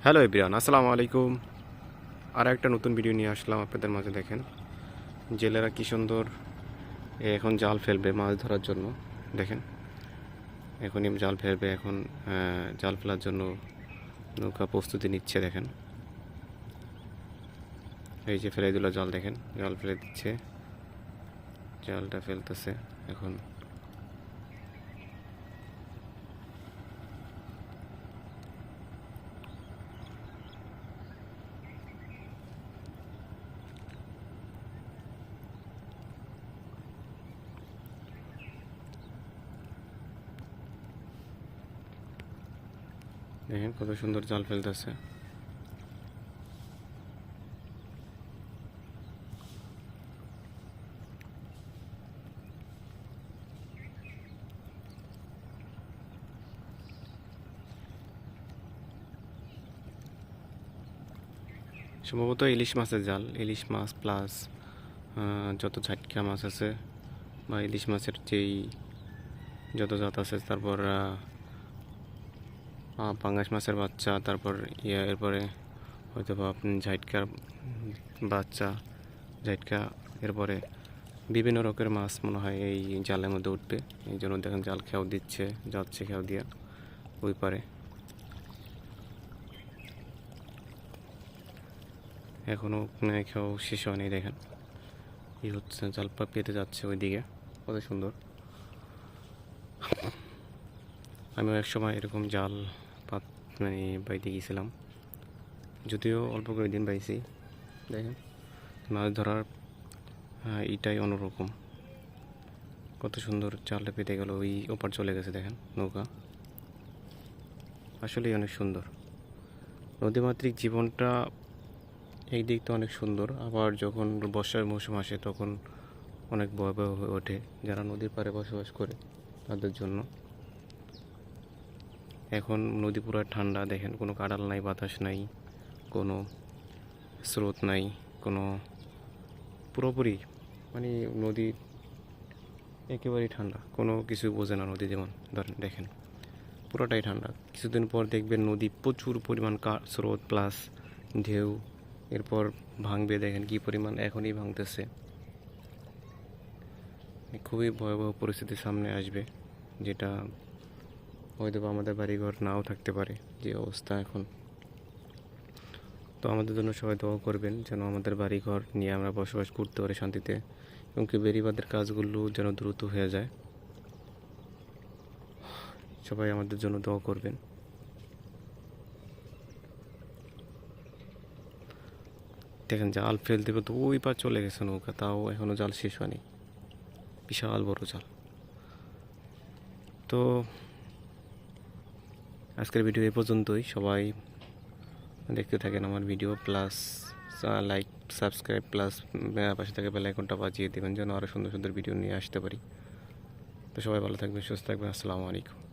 Hello everyone, আসসালামু আলাইকুম। আর একটা নতুন ভিডিও নিয়ে আসলাম আপনাদের মাঝে। দেখেন জেলেরা কি সুন্দর এখন জাল ফেলবে মাছ ধরার জন্য। দেখেন এখনই জাল ফেলবে। এখন জাল ফেলার জন্য নৌকা প্রস্তুতি নিচ্ছে। দেখেন এই যে ফেলে দিল জাল। দেখেন জাল ফেলে দিচ্ছে, জালটা ফেলতেছে এখন। দেখেন কত সুন্দর জাল ফেলতেছে। সম্ভবত ইলিশ মাছের জাল, ইলিশ মাছ প্লাস যত ঝাটকা মাছ আছে বা ইলিশ মাছের যেই যত জাত আছে, তারপর পাঙ্গাস মাছের বাচ্চা, তারপর এরপরে হয়তো বা আপনি ঝাটকার বাচ্চা, ঝাটকা, এরপরে বিভিন্ন রকমের মাছ মনে হয় এই জালের মধ্যে উঠবে। এই জন্য দেখেন জাল খেয়াও দিচ্ছে, যাচ্ছে খেয়াও দিয়া ওই পারে। এখনও খেয়াও শেষ হয়নি। দেখেন কি হচ্ছে, জাল পেতে যাচ্ছে ওইদিকে, কত সুন্দর। আমিও এক সময় এরকম জাল বাইতে গিয়েছিলাম, যদিও অল্প করে দিন বাইছি। দেখেন মাছ ধরার এটাই অন্যরকম। কত সুন্দর জালটা পেতে গেল, ওই ওপার চলে গেছে। দেখেন নৌকা আসলেই অনেক সুন্দর। নদীমাতৃক জীবনটা এই দিক তো অনেক সুন্দর, আবার যখন বর্ষার মৌসুম আসে তখন অনেক ভয়াবহ হয়ে ওঠে যারা নদীর পাড়ে বসবাস করে তাদের জন্য। এখন নদী পুরো ঠান্ডা। দেখেন কোনো কাঁড়াল নাই, বাতাস নাই, কোনো স্রোত নাই, কোনো পুরোপুরি নদী একেবারেই ঠান্ডা, কোনো কিছু বোঝে না নদী। যেমন ধরেন দেখেন পুরোটাই ঠান্ডা। কিছুদিন পর দেখবেন নদী প্রচুর পরিমাণ স্রোত প্লাস ঢেউ, এরপর ভাঙবে। দেখেন কি পরিমাণ এখনই ভাঙতেছে। খুবই ভয়াবহ পরিস্থিতির সামনে আসবে, যেটা হয়তো আমাদের বাড়িঘর নাও থাকতে পারে যে অবস্থা এখন। তো আমাদের জন্য সবাই দোয়া করবেন যেন আমাদের বাড়িঘর নিয়ে আমরা বসবাস করতে পারি শান্তিতে, এবং কি বেড়িবাঁধের কাজগুলো যেন দ্রুত হয়ে যায়। সবাই আমাদের জন্য দোয়া করবেন। দেখেন জাল ফেল দেবে তো ওই পার চলে গেছে নৌকা, তাও এখনও জাল শেষ হয়নি। বিশাল বড় জাল। তো আজকের ভিডিও এ পর্যন্তই। সবাই দেখতে থাকেন আমার video, plus like, subscribe, plus পাশে থেকে বেল আইকনটা বাজিয়ে দেবেন যেন আরও সুন্দর সুন্দর ভিডিও নিয়ে আসতে পারি। তো সবাই ভালো থাকবেন, সুস্থ থাকবেন। আসসালামু আলাইকুম।